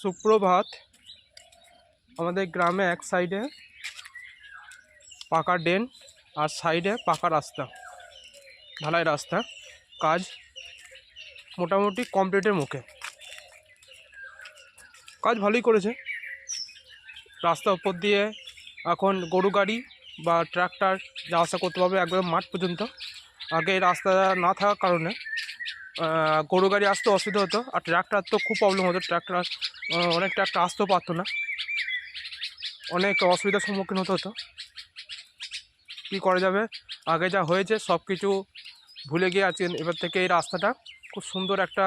সুপ্রভাত। আমাদের গ্রামে এক সাইডে পাকা ড্রেন আর সাইডে পাকা রাস্তা, ঢালাই রাস্তা। কাজ মোটামুটি কমপ্লিটের মুখে, কাজ ভালোই করেছে। রাস্তা উপর দিয়ে এখন গরু গাড়ি বা ট্রাক্টর যাওয়া আসা করতে পারবে একদম মাঠ পর্যন্ত। আগে রাস্তা না থাকার কারণে গরু গাড়ি আসতে অসুবিধা হতো, আর ট্রাক্টর তো খুব প্রবলেম হতো। অনেক ট্রাক্টর আসতেও পারতো না, অনেক অসুবিধার সম্মুখীন হতে হতো। কী করা যাবে, আগে যা হয়েছে সব কিছু ভুলে গিয়ে আজকে এবার থেকে এই রাস্তাটা খুব সুন্দর একটা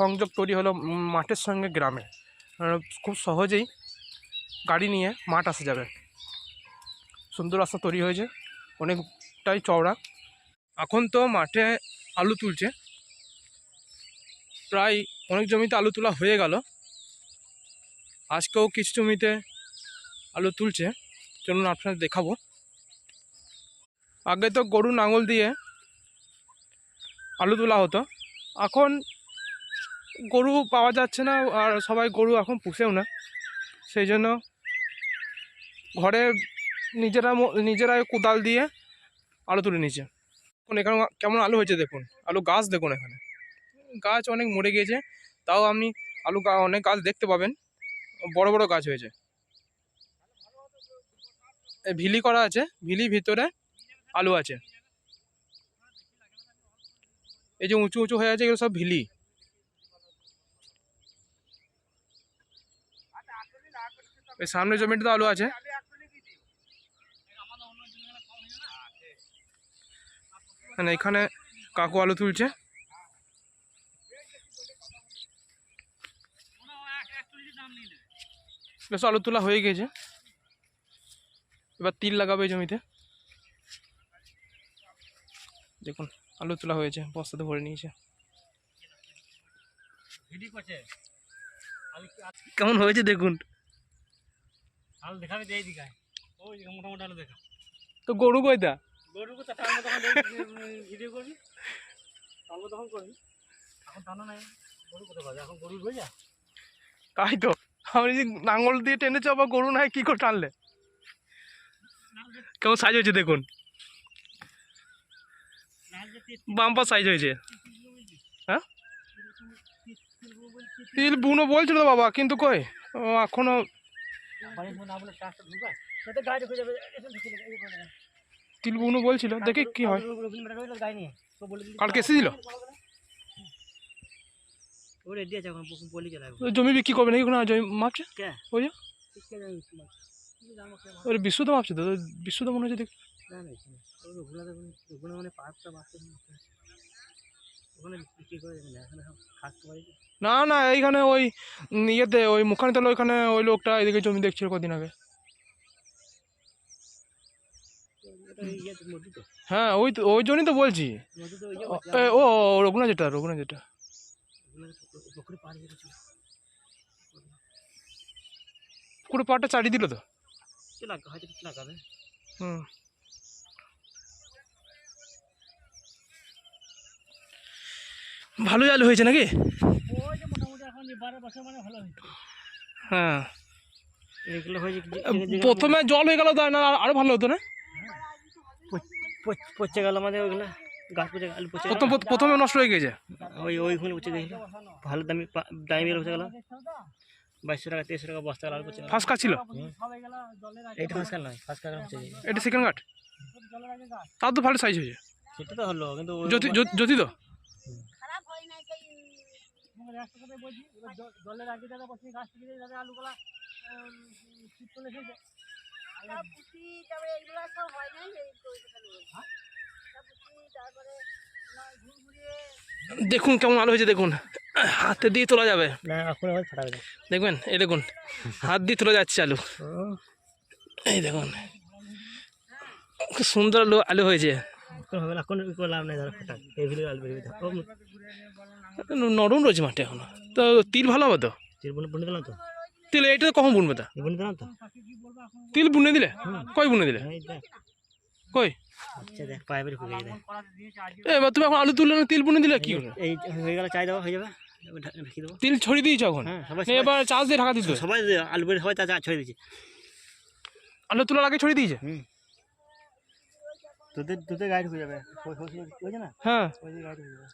সংযোগ তৈরি হলো মাঠের সঙ্গে গ্রামে। খুব সহজেই গাড়ি নিয়ে মাঠ আসা যাবে। সুন্দর রাস্তা তৈরি হয়েছে, অনেকটাই চওড়া। এখন তো মাঠে আলু তুলছে, প্রায় অনেক জমিতে আলু তোলা হয়ে গেল। আজকেও কিছু জমিতে আলু তুলছে, চলুন আপনাদের দেখাবো। আগে তো গরু লাঙল দিয়ে আলু তোলা হতো, এখন গরু পাওয়া যাচ্ছে না, আর সবাই গরু এখন পুষেও না। সেই জন্য ঘরে নিজেরাই কোদাল দিয়ে আলু তুলে নিচ্ছে। এখন এখানে কেমন আলু হয়েছে দেখুন, আলু গাছ দেখুন, এখানে গাছ অনেক মরে গিয়েছে, তাও আপনি অনেক গাছ দেখতে পাবেন, বড় বড় গাছ হয়েছে। ভিলি করা আছে, ভিলির ভিতরে আলু আছে। এই যে উঁচু উঁচু হয়ে আছে, এগুলো সব ভিলি। এই সামনে জমিটাতে আলু আছে। এখানে কাকু আলু তুলছে। বেশ আলু তোলা হয়ে গেছে, এবার তিল লাগাবে এই জমিতে। দেখুন আলু তোলা হয়েছে, বস্তাতে ভরে নিয়েছে। কেমন হয়েছে দেখুন। তো গরু কইতা তাই তো, আমি লাঙল দিয়ে টেনেছে, আবার গরু নাই কি করে টানলে। কেমন সাইজ হয়েছে দেখুন, বাম্পার সাইজ হয়েছে। হ্যাঁ, তিল বুনো বলছিল তো বাবা, কিন্তু কই এখনো তিল বুনো বলছিল, দেখি কি হয়। কালকে এসেছিল, জমি বিক্রি করবে নাকি? জমি মাপছে, ওই ওই বিশুদ্ধ মাপছে তো, বিশুদ্ধ মনে হচ্ছে। দেখ না না, এইখানে ওই ইয়েতে ওই মুখানি তলা, ওইখানে ওই লোকটা এদিকে জমি দেখছিল কদিন আগে। হ্যাঁ, ওই জন্যই তো বলছি। ও রঘুনাথ যেটা পুরো পাটটা চাড়িয়ে দিল তো। হুম, ভালোই আলু হয়েছে নাকি? হ্যাঁ, প্রথমে জল হয়ে গেল, তাই না আরো ভালো হতো না? পচে গেল আমাদের ওইগুলো, গাছ পচে আলু পচে প্রথমে নষ্ট হয়ে গেছে। ওইখানে পচে গেছিল, ভালো দামি পচে গেল। 2200 টাকা 2300 টাকা বস্তা আলু পচে গেল। ফার্স্ট কাজ ছিল এইটা ফার্স্ট কাজ নয়, ফার্স্ট কাজ পচে গেছে। এটা সেকেন্ড কাট, তার তো ভালো সাইজ হয়েছে। সেটা তো হলো, কিন্তু জ্যোতি তো জলের আগে দাদা বসে গাছ থেকে যাবে আলুগুলা শীত চলে এসেছে। দেখুন কেমন আলু হয়েছে দেখুন, হাতে দিয়ে তোলা যাবে। দেখবেন, এই দেখুন হাত দিয়ে তোলা যাচ্ছে আলু। এই দেখুন খুব সুন্দর আলু হয়েছে। নরম রয়েছে মাঠে এখনো, তো তিল ভালো হবে তো। তিল এইটা কখন বুনবে? তা তিল বুনে দিলে কই বুনে দিলে কই? এবার তুমি এখন আলু তুললে তিল বুনে দিলে কি হবে? এই হয়ে গেল, চাই দেওয়া হয়ে যাবে। ঢাকি দেবো। তিল ছড়িয়ে দিয়েছো এখন? হ্যাঁ সবাই না, এবার চাষ দিয়ে ঢাকা দিতে? সবাই আলু বের সবাই তা ছড়িয়ে দিচ্ছে। আলু তোলার আগে ছড়িয়ে দিয়েছে? দুধের গাড়ি ঢুকে যাবে বুঝছে না? হ্যাঁ, ওই যে গাড়ি ঢুকে যাবে।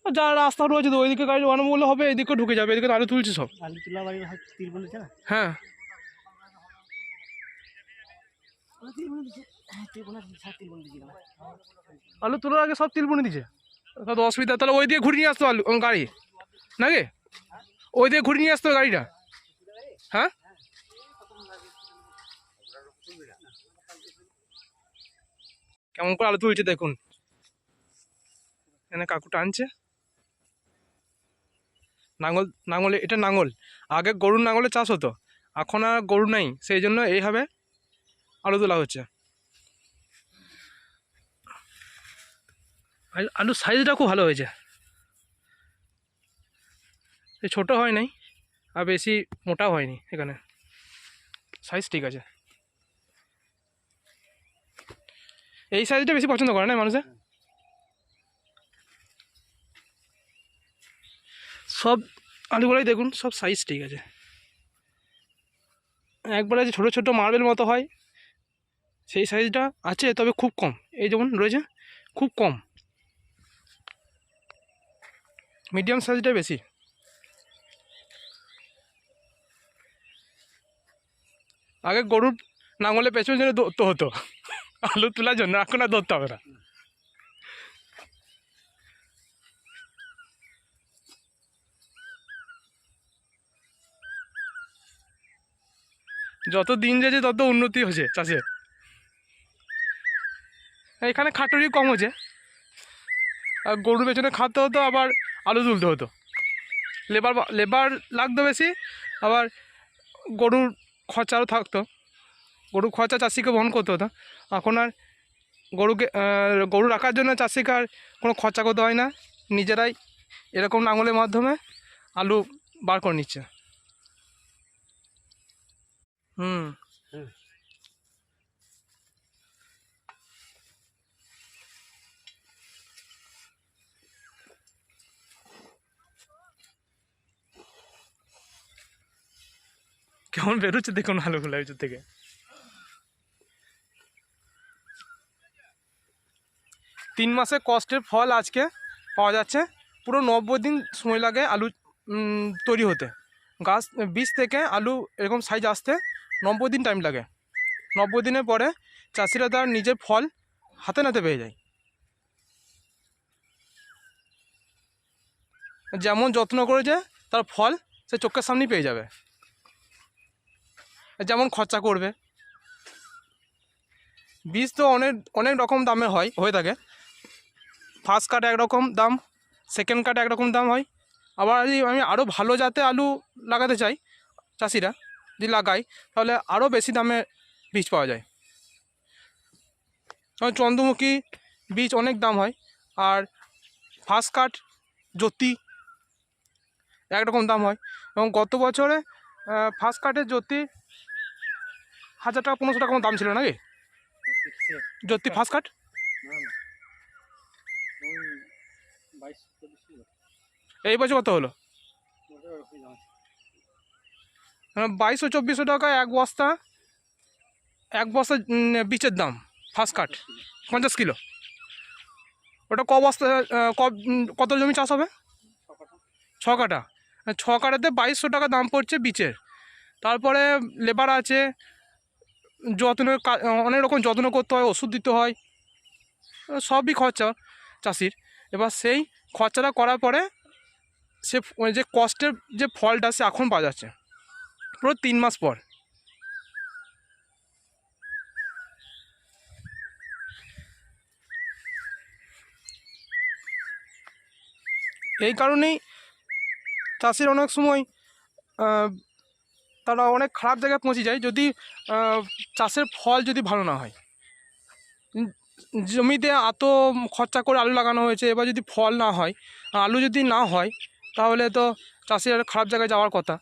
যা রাস্তা রয়েছে তো ওইদিকে গাড়ি অনুমূল্য হবে, এদিকে ঢুকে যাবে, এদিকে তো আলু তুলছে সব। আলু তোলা বাড়ি তিল বলেছে না? হ্যাঁ, তিল বলে দিচ্ছে, হ্যাঁ তিল বলে তিল বলে দিচ্ছিলাম। আলু তোলার আগে সব তিল বুনে দিছে, তাহলে অসুবিধা। তাহলে ওই দিকে ঘুরে নিয়ে আসতো আলু গাড়ি নাকি? ওই দিকে ঘুরে নিয়ে আসতো গাড়িটা। হ্যাঁ, কেমন করে আলু তুলছে দেখুন, এখানে কাকু টানছে নাঙল। নাঙলে, এটা নাঙল। আগে গরুর নাঙলে চাষ হতো, এখন আর গরু নেই, সেই জন্য এইভাবে আলু তোলা হচ্ছে। আলুর সাইজটা খুব ভালো হয়েছে, ছোট হয় নাই আর বেশি মোটাও হয়নি, এখানে সাইজ ঠিক আছে। এই সাইজটা বেশি পছন্দ করে না মানুষে। সব আলুগুলোই দেখুন, সব সাইজ ঠিক আছে। একবারে যে ছোটো ছোটো মার্বেল মতো হয় সেই সাইজটা আছে, তবে খুব কম। এই যেমন রয়েছে খুব কম, মিডিয়াম সাইজটা বেশি। আগে গরুর নাঙলে পেছনে জন্য দৌড়তে হতো আলু তোলার জন্য, এখন আর দৌড়তে হবে না। যত দিন যাচ্ছে তত উন্নতি হচ্ছে চাষে। এখানে খাটুরি কম হচ্ছে, আর গরুর পেছনে খাটতে হতো, আবার আলু তুলতে হতো, লেবার লাগতো বেশি, আবার গরুর খরচাও থাকতো, গরুর খরচা চাষিকে বহন করতে হতো। এখন আর গরু রাখার জন্য চাষিকে আর কোনো খরচা করতে হয় না, নিজেরাই এরকম লাঙলের মাধ্যমে আলু বার করে নিচ্ছে। হুম, কেমন বেরোচ্ছে দেখুন আলুগুলো ভিতর থেকে। 3 মাসের কষ্টের ফল আজকে পাওয়া যাচ্ছে। পুরো 90 দিন সময় লাগে আলু তৈরি হতে। গাছ বীজ থেকে আলু এরকম সাইজ আসতে 90 দিন টাইম লাগে। 90 দিনের পরে চাষিরা তার নিজের ফল হাতে নাতে পেয়ে যায়। যেমন যত্ন করেছে তার ফল সে চোখের সামনেই পেয়ে যাবে। যেমন খরচা করবে, বীজ তো অনেক অনেক রকম দামের হয়ে থাকে। ফার্স্ট কাট একরকম দাম, সেকেন্ড কাট একরকম দাম হয়। আবার যদি আমি আরও ভালো জাতে আলু লাগাতে চাই, চাষিরা যদি লাগায় তাহলে আরও বেশি দামে বীজ পাওয়া যায়। যেমন চন্দ্রমুখী বীজ অনেক দাম হয়, আর ফার্স্ট কাট জ্যোতি একরকম দাম হয়। এবং গত বছরে ফার্স্ট কাটের জ্যোতি 1000 টাকা 1500 টাকা দাম ছিল নাকি জ্যোতি ফার্স্ট কাট? এই বছর কত হলো? 2200-2400 টাকা এক বস্তা বীজের দাম ফার্স্ট কাট 50 কিলো। ওটা ক বস্তা কত জমি চাষ হবে? 6 কাঠা। 6 কাঠাতে 2200 টাকা দাম পড়ছে বীজের। তারপরে লেবার আছে, অনেক রকম যত্ন করতে হয়, ওষুধ দিতে হয়, সবই খরচা চাষির। এবার সেই খরচাটা করার পরে সে যে কষ্টের যে ফলটা সে এখন পাওয়া যাচ্ছে পুরো 3 মাস পর। এই কারণেই চাষির অনেক সময় তারা অনেক খারাপ জায়গায় পৌঁছে যায় যদি চাষের ফল যদি ভালো না হয়। জমিতে এত খরচা করে আলু লাগানো হয়েছে, এবার যদি ফল না হয়, আলু যদি না হয়, তাহলে তো চাষির খারাপ জায়গায় যাওয়ার কথা।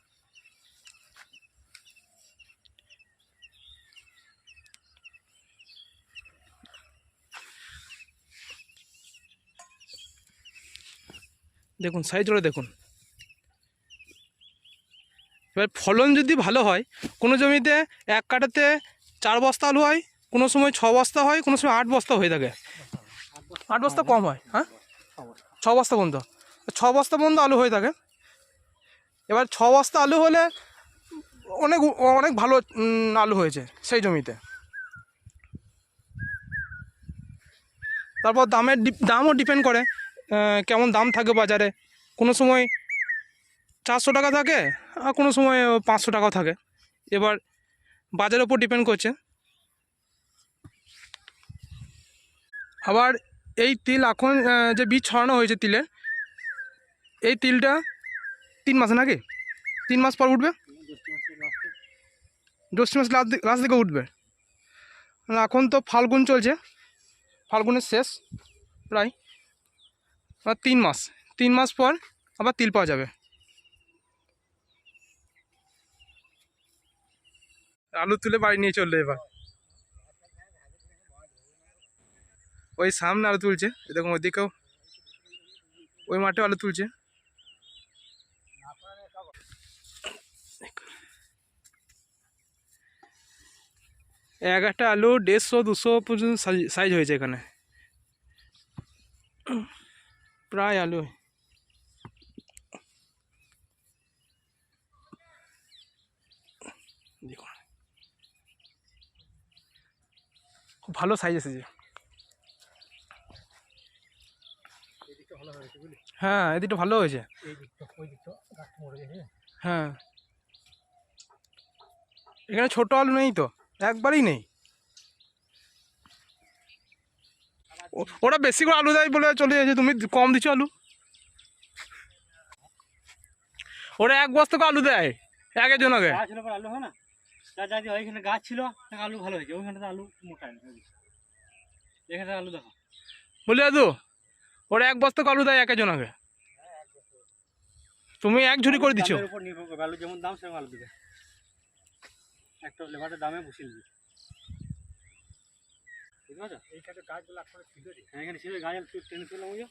দেখুন সাইজগুলো দেখুন, এবার ফলন যদি ভালো হয়, কোনো জমিতে এক কাঠাতে 4 বস্তা আলু হয়, কোনো সময় 6 বস্তা হয়, কোনো সময় 8 বস্তা হয়ে থাকে। 8 বস্তা কম হয়, হ্যাঁ 6 বস্তা পর্যন্ত, 6 বস্তা পর্যন্ত আলু হয়ে থাকে। এবার 6 বস্তা আলু হলে অনেক অনেক ভালো আলু হয়েছে সেই জমিতে। তারপর দামও ডিপেন্ড করে কেমন দাম থাকে বাজারে। কোনো সময় 400 টাকা থাকে, আর কোনো সময় 500 টাকাও থাকে। এবার বাজারের উপর ডিপেন্ড করছে। আবার এই তিল এখন যে বীজ ছড়ানো হয়েছে তিলের, এই তিলটা 3 মাসে নাকি 3 মাস পর উঠবে, জ্যৈষ্ঠ মাস লাস্ট দিকে উঠবে। এখন তো ফাল্গুন চলছে, ফাল্গুনের শেষ প্রায়, আর 3 মাস পর আবার তিল পাওয়া যাবে। আলু তুলে বাড়ি নিয়ে চললো। এবার ওই সামনে আলু তুলছে, দেখুন ওইদিকেও ওই মাঠে আলু তুলছে। এক একটা আলু 150-200 পর্যন্ত সাইজ হয়েছে এখানে, প্রায় আলু। দেখুন খুব ভালো সাইজ এসেছে। হ্যাঁ এদিকটা ভালো হয়েছে। হ্যাঁ এখানে ছোট আলু নেই তো, একবারই নেই। ওরা বেশি করে আলু দেয় বলে চলে যাচ্ছে, তুমি কম দিচ্ছ আলু। ওরা 1 বস্তা করে আলু দেয় একের জন্য। আগে গাছ ছিল আলু হয় না, যা যা ওইখানে গাছ ছিল আলু ভালো হয়েছে, ওইখানে তো আলু মোটা, এখানে আলু দেখো বলে দাদু, ওরা 1 বস্তা করে আলু দেয় একের জন্য। আগে তুমি 1 ঝুড়ি করে দিচ্ছ। দামের উপর নির্ভর করবে, আলু যেমন দাম সেরকম আলু দিবে, একটা লেবারের দামে বসিয়ে দিবে, বুঝতে পারছো? এইখানে গাছগুলো এখন ছিল, হ্যাঁ এখানে ছিল, গাছ টেনে তুললাম, বুঝো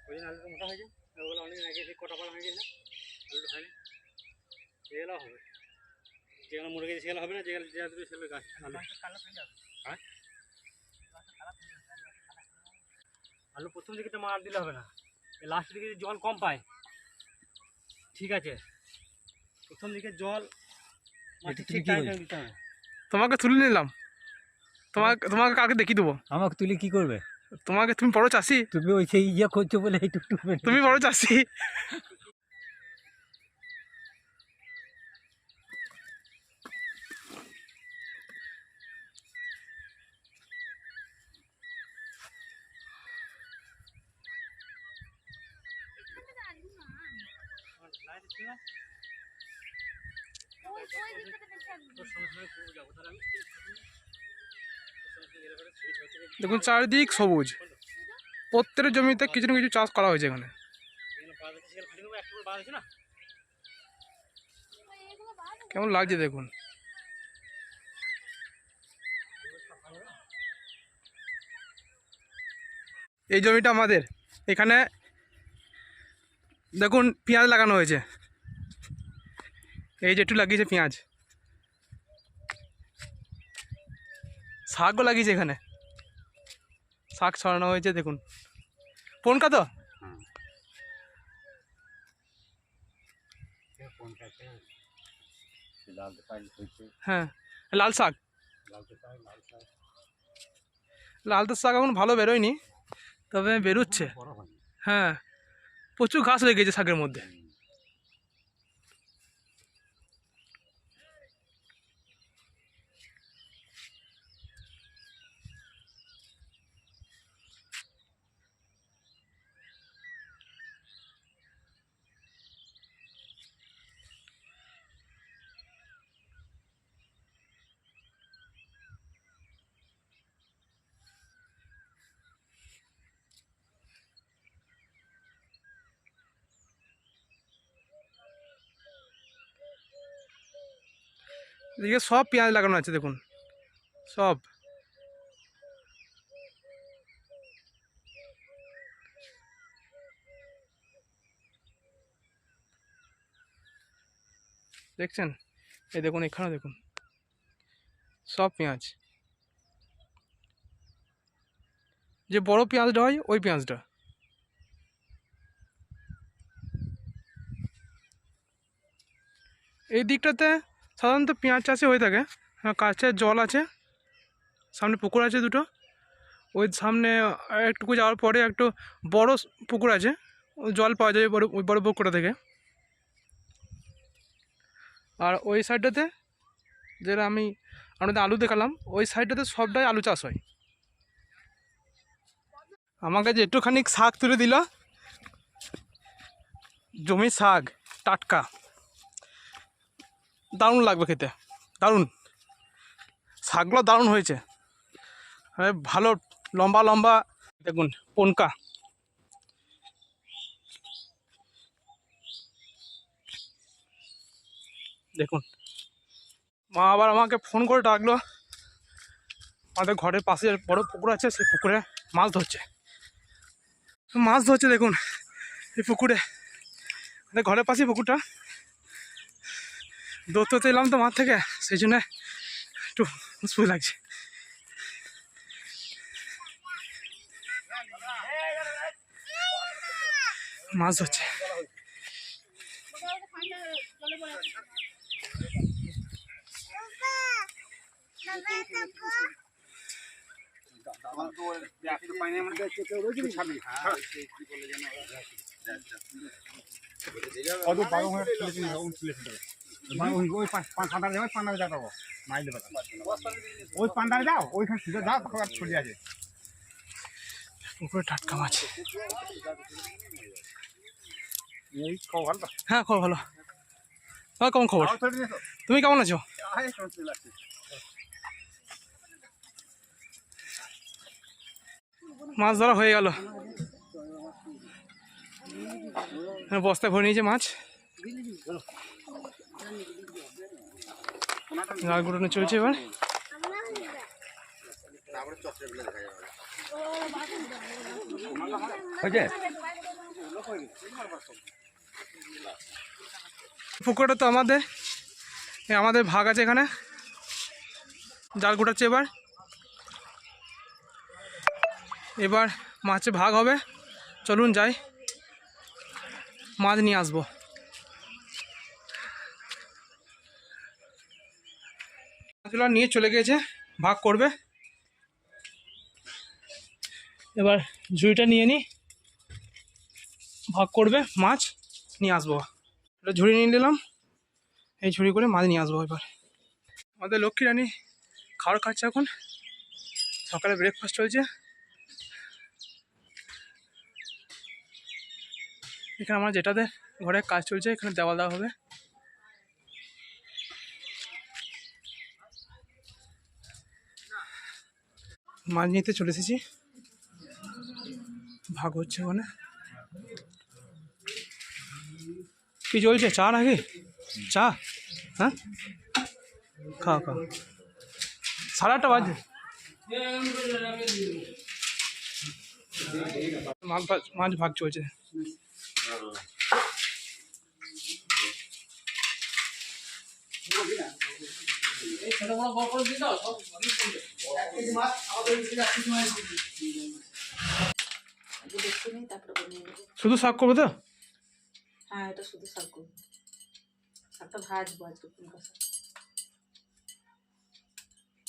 ওই জন্য আলুটা মোটা হয়েছে। ওগুলো অনেকদিন আগে কটা পালা হয়ে গেছে, আলুটা হয়নি, এগুলো হবে, যেগুলো মরে গেছে সেগুলো হবে না, যেগুলো যা দেবে সেগুলো গাছ আলু। হ্যাঁ আলু প্রথম দিকে তো মার দিলে হবে না, লাস্টের দিকে জল কম পায়, ঠিক আছে, প্রথম দিকে জল ঠিক টাইমে দিতে হবে। তোমাকে তুলে নিলাম, তোমাকে কালকে দেখিয়ে দেবো। আমাকে তুলে কি করবে? তোমাকে, তুমি বড় চাষি, তুমি ওই সেই ইয়ে করছো বলে এই টুকটুক তুমি বড় চাষি। দেখুন চারিদিক সবুজ, প্রত্যেকটা জমিতে কিছু না কিছু চাষ করা হয়েছে এখানে। কেমন লাগছে দেখুন। এই জমিটা আমাদের, এখানে দেখুন পেঁয়াজ লাগানো হয়েছে, এই যে একটু লাগিয়েছে পেঁয়াজ, শাকও লাগিয়েছে এখানে, শাক ছড়ানো হয়েছে দেখুন। পনকা তো হ্যাঁ, লাল শাক, লাল তো শাক এখন ভালো বেরোয়নি, তবে বেরোচ্ছে। হ্যাঁ প্রচুর ঘাস হয়ে গেছে শাকের মধ্যে। এদিকে সব পেঁয়াজ লাগানো আছে দেখুন, সব। দেখছেন? এই দেখুন, এখানে দেখুন, সব পেঁয়াজ। যে বড় পেঁয়াজটা হয় ওই পেঁয়াজটা। এই দিকটাতে সাধারণত পেঁয়াজ চাষে হয়ে থাকে। কাছে জল আছে, সামনে পুকুর আছে দুটো। ওই সামনে একটুকু যাওয়ার পরে একটু বড় পুকুর আছে, ওই জল পাওয়া যায় ওই বড় পুকুরটা থেকে। আর ওই সাইডটাতে যেটা আমি আপনাদের আলু দেখালাম, ওই সাইডটাতে সবটাই আলু চাষ হয়। আমাকে যে একটুখানি শাক তুলে দিল, জমির শাক, টাটকা, দারুণ লাগবে খেতে, দারুণ। শাকগুলো দারুণ হয়েছে, ভালো লম্বা লম্বা। দেখুন পনকা, দেখুন। মা আবার আমাকে ফোন করে ডাকলো, আমাদের ঘরের পাশে বড় পুকুর আছে, সেই পুকুরে মাছ ধরছে। দেখুন এই পুকুরে, আমাদের ঘরের পাশে পুকুরটা। দৌড়তে এলাম তো মাঠ থেকে, সেই জন্য একটু মুশকিল লাগছে। মাছ ধরছে। ওই পান্ডারে যাও, পান্ডারে যাও, মাইল দেবে ওই পান্ডারে যাও, ওইখানে সিধা যাও, তখন ছড়িয়ে আছে পুকুরে টাটকা মাছ। এই খবর ভালো। হ্যাঁ খবর ভালো। হ্যাঁ, কেমন খবর? তুমি কেমন আছো? মাছ ধরা হয়ে গেল, বস্তায় ভরে নিয়েছে মাছ। জাল গুটানো চলছে এবার। পুকুরটা তো আমাদের ভাগ আছে এখানে, জাল গুটাচ্ছে এবার। এবার মাছে ভাগ হবে, চলুন যাই, মাছ নিয়ে আসবো। মাছগুলো নিয়ে চলে গেছে, ভাগ করবে। এবার ঝুড়িটা নিয়ে নিই, ভাগ করবে, মাছ নিয়ে আসবো। এটা ঝুড়ি নিয়ে নিলাম, এই ঝুড়ি করে মাছ নিয়ে আসবো। এবার আমাদের লক্ষ্মী রানী খাবার খাচ্ছে এখন, সকালে ব্রেকফাস্ট হয়েছে। এখানে আমার যেটাতে ঘরে কাজ চলছে, এখানে দেওয়াল দেওয়া হবে। মাছ নিতে চলে এসেছি, ভাগ হচ্ছে ওখানে। কি চলছে, চা নাকি? চা? হ্যাঁ, খাও খাও, 8:30 বাজে। মাছ ভাগ চলছে। শুধু শাক করবো তো? হ্যাঁ, এটা শুধু শাক করবো, শাকটা ভাজবো আজকে।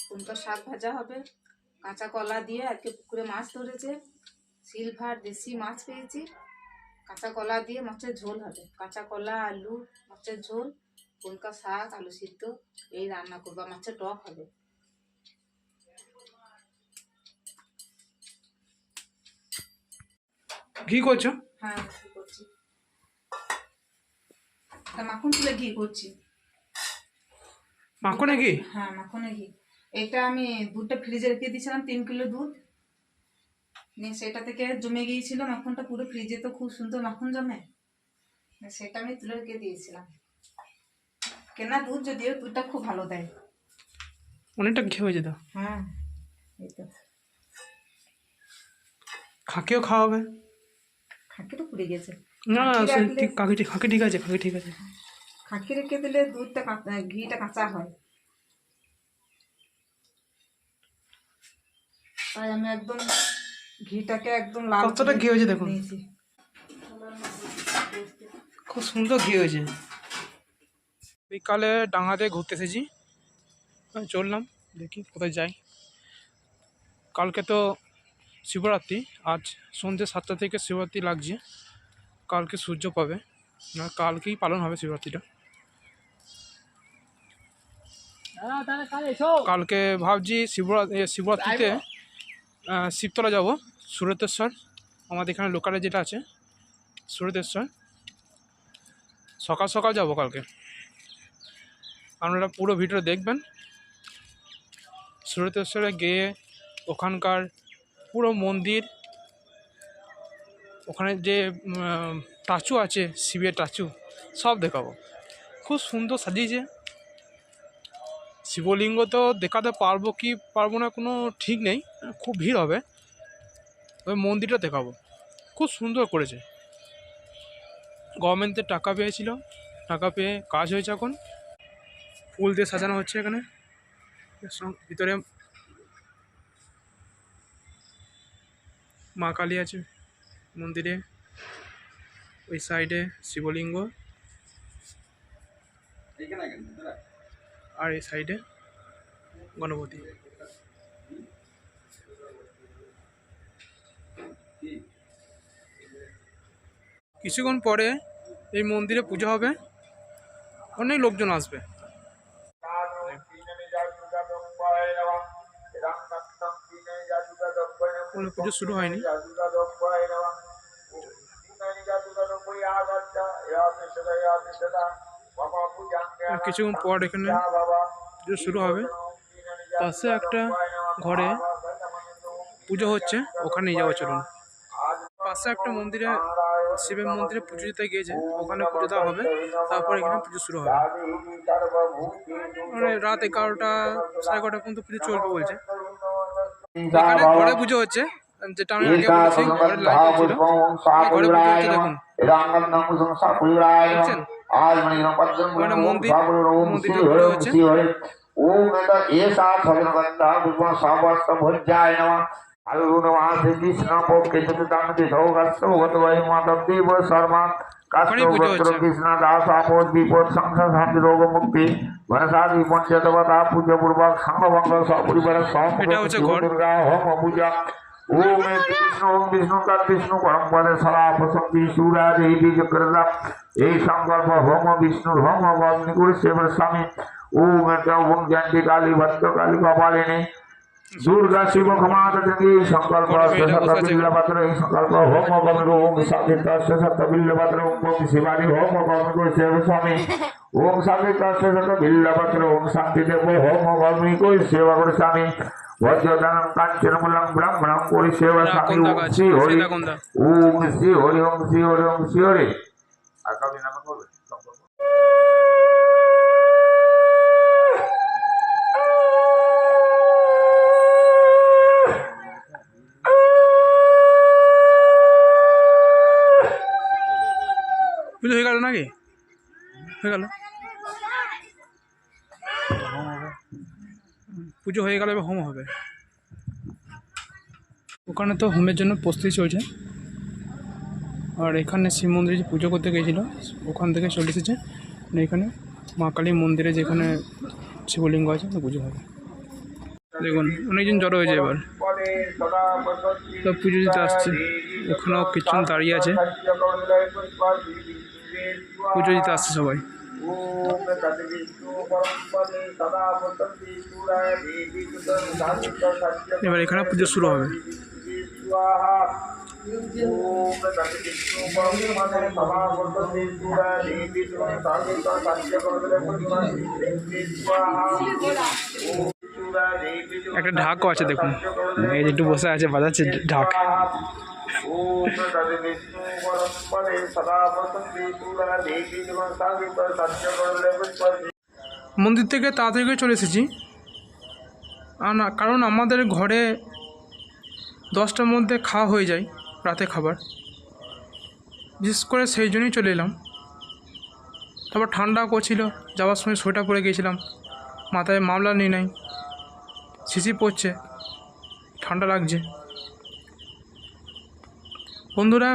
কুমড়ো শাক ভাজা হবে, কাঁচা কলা দিয়ে। আজকে পুকুরে মাছ ধরেছে, সিলভার দেশি মাছ পেয়েছি। কাঁচা কলা দিয়ে মাছের ঝোল হবে, কাঁচা কলা, আলু, মাছের ঝোল, কুমড়ো শাক, আলু সিদ্ধ, এই রান্না করবো। মাছের টক হবে। ঘি করছো? হ্যাঁ, ঘি করছি, মাখন তুলে ঘি করছি। মাখনে ঘি? হ্যাঁ, মাখনে ঘি। এটা আমি দুধটা ফ্রিজে রেখে দিয়েছিলাম, 3 কিলো দুধ নিয়ে, সেটা থেকে জমে গিয়েছিল মাখনটা পুরো। ফ্রিজে তো খুব সুন্দর মাখন জমে, সেটা আমি তুলে রেখে দিয়েছিলাম। কেনা দুধ, যদিও দুধটা খুব ভালো দেয়। অনেকটা ঘি হয়ে যেত। হ্যাঁ, এই তো খাকেও খাওয়াবে? খাকি তো পুড়ে গেছে। না না, ঠিক খাকি ঠিক আছে, খাকি ঠিক আছে। ফাঁকি রেখে দিলে দুধটা ঘিটা কাঁচা হয়, তাই আমি একদম ঘিটাকে একদম লাল কতটা ঘি হয়েছে দেখুন, নিয়েছি। খুব সুন্দর ঘি হয়েছে। বিকালে ডাঙাতে ঘুরতে এসেছি, চললাম দেখি কোথায় যাই। কালকে তো শিবরাত্রি, আজ সন্ধ্যে 7টা থেকে শিবরাত্রি লাগছে, কালকে সূর্য পাবে না, কালকেই পালন হবে শিবরাত্রিটা। কালকে ভাবছি শিবরাত্রিতে শিবতলা যাব, সুরেতেশ্বর, আমাদের এখানে লোকালে যেটা আছে সুরেতেশ্বর, সকাল সকাল যাব কালকে। আপনারা পুরো ভিডিও দেখবেন। সুরেতেশ্বরে গিয়ে ওখানকার পুরো মন্দির, ওখানে যে স্ট্যাচু আছে শিবের স্ট্যাচু সব দেখাবো, খুব সুন্দর সাজিয়েছে। শিবলিঙ্গ তো দেখাতে পারবো কি পারবো না কোনো ঠিক নেই, খুব ভিড় হবে। ওই মন্দিরটা দেখাবো, খুব সুন্দর করেছে। গভর্নমেন্টের টাকা পেয়েছিল, টাকা পেয়ে কাজ হয়েছে, এখন ফুল দিয়ে সাজানো হচ্ছে। এখানে ভিতরে মা কালী আছে মন্দিরে, ওই সাইডে শিবলিঙ্গ, আর এই সাইডে গণপতি। কিছুক্ষণ পরে এই মন্দিরে পুজো হবে, অনেক লোকজন আসবে। পুজো শুরু হয়নি, কিছুক্ষণ পর এখানে পুজো শুরু হবে। পাশে একটা ঘরে পুজো হচ্ছে, ওখানে নিয়ে যাওয়া চলুন। পাশে একটা মন্দিরে, শিবের মন্দিরে পুজো দিতে গিয়েছে, ওখানে পুজো দেওয়া হবে, তারপর এখানে পুজো শুরু হবে। মানে রাত 11টা 11:30 পর্যন্ত পুজো চলবে বলছে। এখানে ঘরে পুজো হচ্ছে, যেটা আমি আগে বলেছি, ঘরে লাইট ছিল, ঘরে পুজো হচ্ছে দেখুন, দেখছেন? মানে মন্দিরে পুজো হচ্ছে। ওখানেই পুজো হচ্ছে। এটা হচ্ছে ঘর। ओम विष्णु का विष्णु परम पदे सदा प्रसंगी सूर्य देवी चक्रदा ए संकल्प होम विष्णु होम अग्निकुल सेवर स्वामी ओम ओम ज्ञानी काली भद्र काली कपालिनी दुर्गा शिव क्षमात देवी संकल्प बिल्लपत्र संकल्प होम अग्नि ओम साधित सत बिल्लपत्र ओम शिवानी होम अग्निकुल सेवर स्वामी ओम साधित सत बिल्लपत्र ओम शांति देव होम अग्निकुल सेवा स्वामी वज्रदानं कांचनमूलं ब्रह्मणं कोरि सेवा स्वामी ओम श्री हरि ओम श्री हरि ओम श्री हरि ओम श्री हरि आकामी नाम बोल পুজো হয়ে গেল নাকি? হয়ে গেল পুজো হয়ে গেলে হোম হবে। ওখানে তো হোমের জন্য প্রস্তুতি চলছে, আর এখানে শিব মন্দিরে যে পুজো করতে গিয়েছিল ওখান থেকে চলে এসেছে। এখানে মা কালী মন্দিরে যেখানে শিবলিঙ্গ আছে পুজো হবে। দেখুন অনেকজন জড়ো হয়েছে, এবার সব পুজো দিতে আসছে। ওখানেও কিছুজন দাঁড়িয়ে আছে, পুজো দিতে আসছে সবাই। এবার এখানে পুজো শুরু হবে। একটা ঢাকও আছে দেখুন, এই একটু বসে আছে, বাজাচ্ছে ঢাক। মন্দির থেকে তাড়াতাড়ি করে চলে এসেছি, আর না কারণ আমাদের ঘরে 10টার মধ্যে খাওয়া হয়ে যায়, রাতে খাবার, বিশেষ করে সেই জন্যই চলে এলাম। তারপর ঠান্ডা করছিল, যাওয়ার সময় সোয়েটার পরে গিয়েছিলাম, মাথায় মামলা নিয়ে নাই, শিশি পড়ছে, ঠান্ডা লাগছে। বন্ধুরা,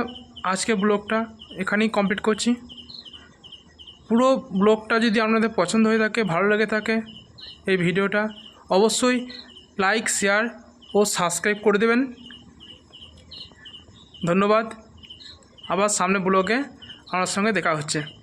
আজকে ব্লগটা এখানেই কমপ্লিট করছি। পুরো ব্লগটা যদি আপনাদের পছন্দ হয়ে থাকে, ভালো লেগে থাকে এই ভিডিওটা, অবশ্যই লাইক, শেয়ার ও সাবস্ক্রাইব করে দেবেন। ধন্যবাদ। আবার সামনে ব্লগে আমার সঙ্গে দেখা হচ্ছে।